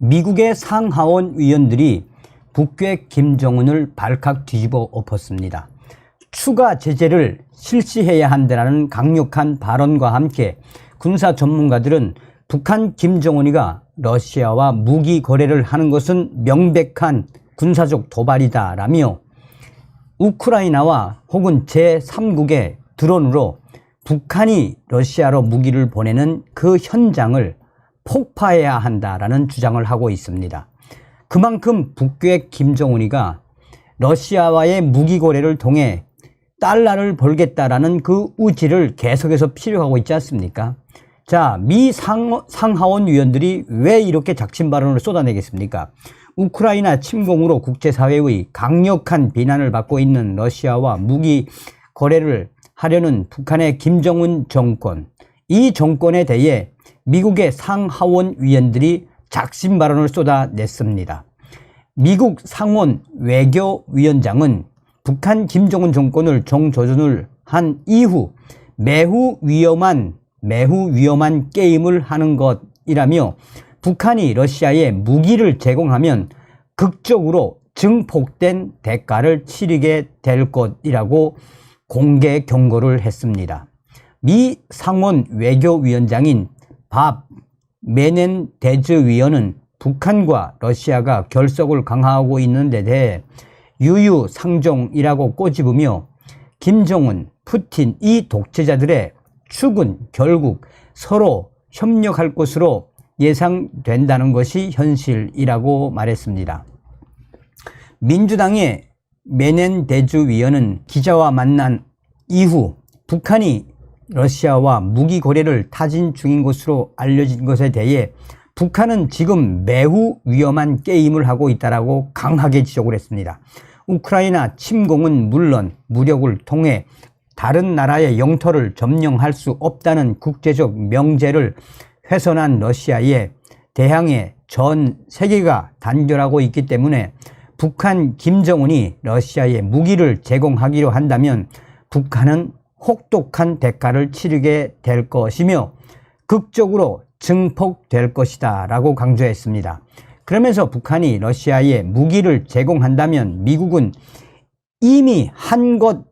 미국의 상하원 위원들이 북괴 김정은을 발칵 뒤집어 엎었습니다. 추가 제재를 실시해야 한다는 강력한 발언과 함께 군사 전문가들은 북한 김정은이가 러시아와 무기 거래를 하는 것은 명백한 군사적 도발이다라며 우크라이나와 혹은 제3국의 드론으로 북한이 러시아로 무기를 보내는 그 현장을 폭파해야 한다라는 주장을 하고 있습니다. 그만큼 북괴 김정은이가 러시아와의 무기 거래를 통해 달러를 벌겠다라는 그 의지를 계속해서 필요하고 있지 않습니까? 자, 미 상하원 위원들이 왜 이렇게 작심 발언을 쏟아내겠습니까? 우크라이나 침공으로 국제사회의 강력한 비난을 받고 있는 러시아와 무기 거래를 하려는 북한의 김정은 정권, 이 정권에 대해 미국의 상하원 위원들이 작심 발언을 쏟아냈습니다. 미국 상원 외교위원장은 북한 김정은 정권을 정조준을 한 이후 매우 위험한 게임을 하는 것이라며 북한이 러시아에 무기를 제공하면 극적으로 증폭된 대가를 치르게 될 것이라고 공개 경고를 했습니다. 미 상원 외교위원장인 밥 메넨데즈 위원은 북한과 러시아가 결속을 강화하고 있는 데 대해 유유상종이라고 꼬집으며 김정은, 푸틴 이 독재자들의 축은 결국 서로 협력할 것으로 예상된다는 것이 현실이라고 말했습니다. 민주당의 메넨데즈 위원은 기자와 만난 이후 북한이 러시아와 무기 거래를 타진 중인 것으로 알려진 것에 대해 북한은 지금 매우 위험한 게임을 하고 있다고 강하게 지적을 했습니다. 우크라이나 침공은 물론 무력을 통해 다른 나라의 영토를 점령할 수 없다는 국제적 명제를 훼손한 러시아에 대항해 전 세계가 단결하고 있기 때문에 북한 김정은이 러시아에 무기를 제공하기로 한다면 북한은 혹독한 대가를 치르게 될 것이며 극적으로 증폭될 것이다 라고 강조했습니다. 그러면서 북한이 러시아에 무기를 제공한다면 미국은 이미 한 것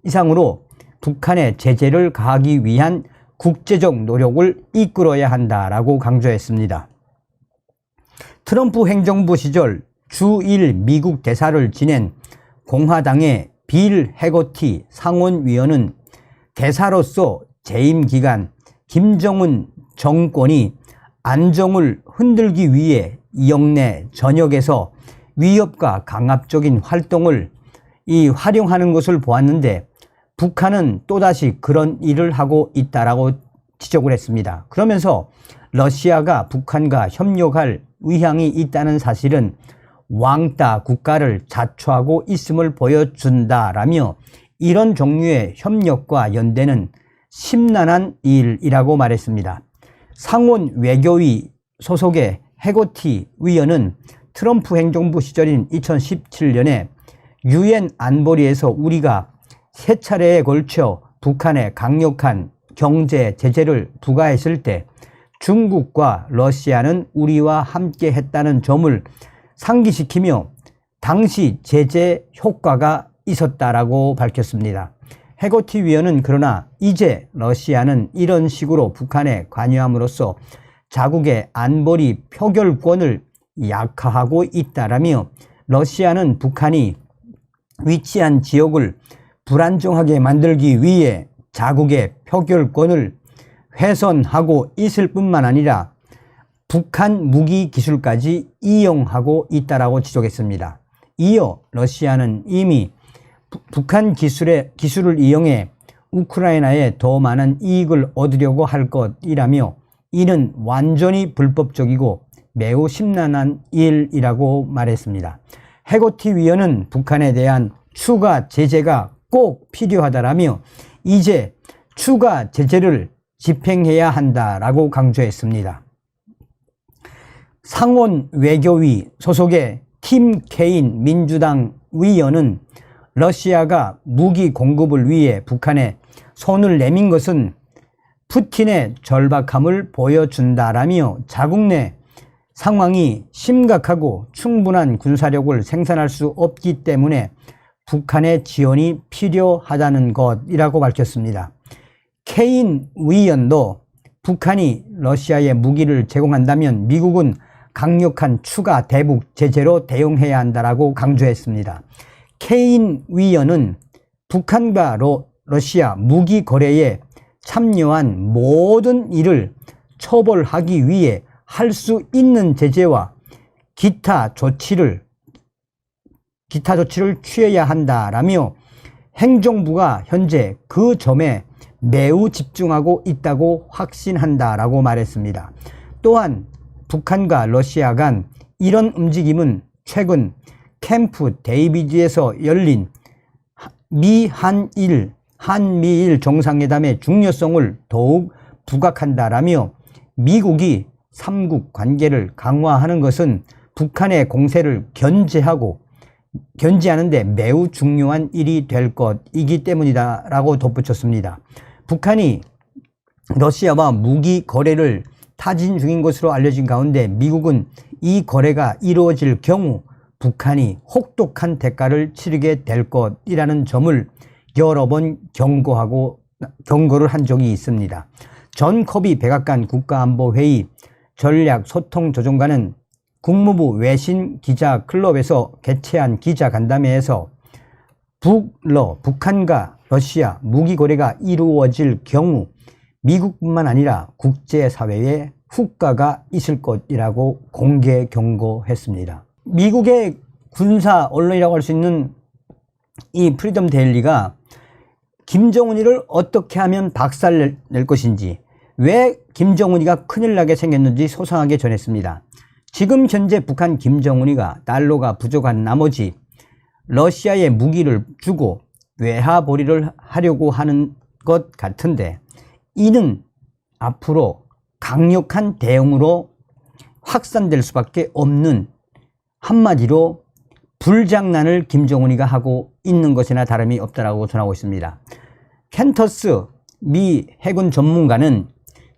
이상으로 북한의 제재를 가하기 위한 국제적 노력을 이끌어야 한다라고 강조했습니다. 트럼프 행정부 시절 주1 미국 대사를 지낸 공화당의 빌 해거티 상원위원은 대사로서 재임 기간 김정은 정권이 안정을 흔들기 위해 영내 전역에서 위협과 강압적인 활동을 활용하는 것을 보았는데 북한은 또다시 그런 일을 하고 있다라고 지적을 했습니다. 그러면서 러시아가 북한과 협력할 의향이 있다는 사실은 왕따 국가를 자초하고 있음을 보여준다라며 이런 종류의 협력과 연대는 심란한 일이라고 말했습니다. 상원 외교위 소속의 해거티 위원은 트럼프 행정부 시절인 2017년에 유엔 안보리에서 우리가 세 차례에 걸쳐 북한에 강력한 경제 제재를 부과했을 때 중국과 러시아는 우리와 함께 했다는 점을 상기시키며 당시 제재 효과가 있었다라고 밝혔습니다. 해거티 위원은 그러나 이제 러시아는 이런 식으로 북한에 관여함으로써 자국의 안보리 표결권을 약화하고 있다라며 러시아는 북한이 위치한 지역을 불안정하게 만들기 위해 자국의 표결권을 훼손하고 있을 뿐만 아니라 북한 무기 기술까지 이용하고 있다라고 지적했습니다. 이어 러시아는 이미 북한 기술을 이용해 우크라이나에 더 많은 이익을 얻으려고 할 것이라며 이는 완전히 불법적이고 매우 심란한 일이라고 말했습니다. 해거티 위원은 북한에 대한 추가 제재가 꼭 필요하다라며 이제 추가 제재를 집행해야 한다라고 강조했습니다. 상원 외교위 소속의 팀 케인 민주당 위원은 러시아가 무기 공급을 위해 북한에 손을 내민 것은 푸틴의 절박함을 보여준다라며 자국 내 상황이 심각하고 충분한 군사력을 생산할 수 없기 때문에 북한의 지원이 필요하다는 것이라고 밝혔습니다. 케인 위원도 북한이 러시아에 무기를 제공한다면 미국은 강력한 추가 대북 제재로 대응해야 한다라고 강조했습니다. 케인 위원은 북한과 러시아 무기 거래에 참여한 모든 일을 처벌하기 위해 할 수 있는 제재와 기타 조치를 취해야 한다라며 행정부가 현재 그 점에 매우 집중하고 있다고 확신한다라고 말했습니다. 또한 북한과 러시아 간 이런 움직임은 최근 캠프 데이비드에서 열린 한미일 정상회담의 중요성을 더욱 부각한다라며 미국이 삼국 관계를 강화하는 것은 북한의 공세를 견제하는데 매우 중요한 일이 될 것이기 때문이다라고 덧붙였습니다. 북한이 러시아와 무기 거래를 타진 중인 것으로 알려진 가운데 미국은 이 거래가 이루어질 경우 북한이 혹독한 대가를 치르게 될 것이라는 점을 여러 번 경고를 한 적이 있습니다. 존 커비 백악관 국가안보회의 전략소통조정관은 국무부 외신 기자 클럽에서 개최한 기자간담회에서 북한과 러시아 무기 거래가 이루어질 경우 미국뿐만 아니라 국제사회에 후과가 있을 것이라고 공개 경고했습니다. 미국의 군사 언론이라고 할 수 있는 이 프리덤 데일리가 김정은이를 어떻게 하면 박살낼 것인지, 왜 김정은이가 큰일 나게 생겼는지 소상하게 전했습니다. 지금 현재 북한 김정은이가 달러가 부족한 나머지 러시아에 무기를 주고 외화벌이를 하려고 하는 것 같은데, 이는 앞으로 강력한 대응으로 확산될 수밖에 없는, 한마디로 불장난을 김정은이가 하고 있는 것이나 다름이 없다라고 전하고 있습니다. 켄터스 미 해군 전문가는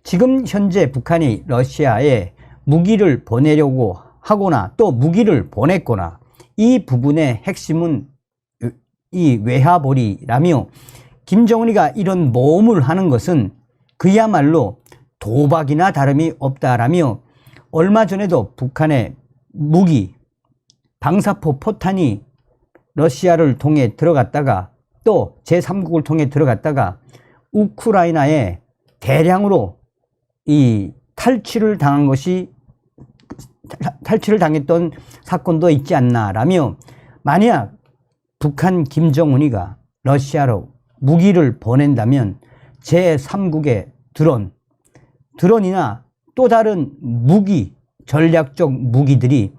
지금 현재 북한이 러시아에 무기를 보내려고 하거나 또 무기를 보냈거나 이 부분의 핵심은 이 외화벌이라며, 김정은이가 이런 모험을 하는 것은 그야말로 도박이나 다름이 없다라며, 얼마 전에도 북한의 무기 방사포 포탄이 러시아를 통해 들어갔다가 또 제3국을 통해 들어갔다가 우크라이나에 대량으로 이 탈취를 당했던 사건도 있지 않나라며, 만약 북한 김정은이가 러시아로 무기를 보낸다면 제3국의 드론이나 또 다른 전략적 무기들이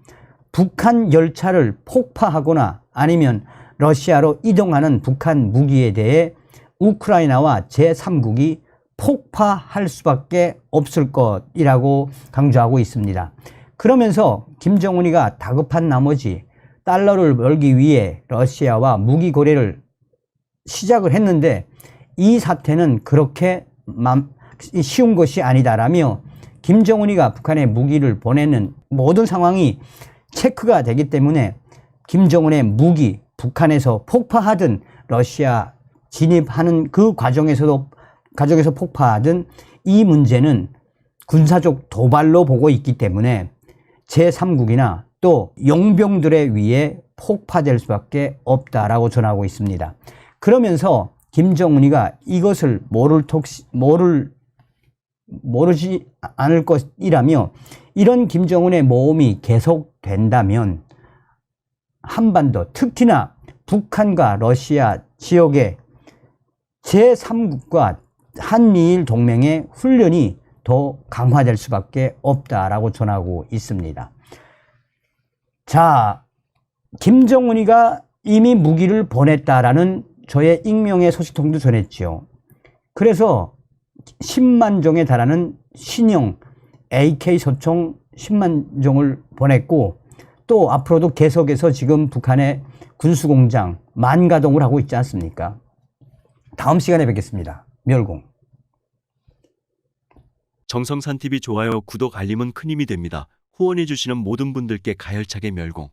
북한 열차를 폭파하거나 아니면 러시아로 이동하는 북한 무기에 대해 우크라이나와 제3국이 폭파할 수밖에 없을 것이라고 강조하고 있습니다. 그러면서 김정은이가 다급한 나머지 달러를 벌기 위해 러시아와 무기 거래를 시작을 했는데 이 사태는 그렇게 쉬운 것이 아니다라며, 김정은이가 북한에 무기를 보내는 모든 상황이 체크가 되기 때문에 김정은의 무기 북한에서 폭파하든 러시아 진입하는 그 과정에서 폭파하든 이 문제는 군사적 도발로 보고 있기 때문에 제3국이나 또 용병들에 의해 폭파될 수밖에 없다라고 전하고 있습니다. 그러면서 김정은이가 이것을 모르지 않을 것이라며, 이런 김정은의 모험이 계속된다면 한반도, 특히나 북한과 러시아 지역의 제3국과 한미일 동맹의 훈련이 더 강화될 수밖에 없다라고 전하고 있습니다. 자, 김정은이가 이미 무기를 보냈다라는 저의 익명의 소식통도 전했지요. 그래서 10만 종에 달하는 신형 AK 소총 10만 종을 보냈고, 또 앞으로도 계속해서 지금 북한의 군수공장 만가동을 하고 있지 않습니까? 다음 시간에 뵙겠습니다. 멸공. 정성산TV 좋아요, 구독, 알림은 큰 힘이 됩니다. 후원해주시는 모든 분들께 가열차게 멸공.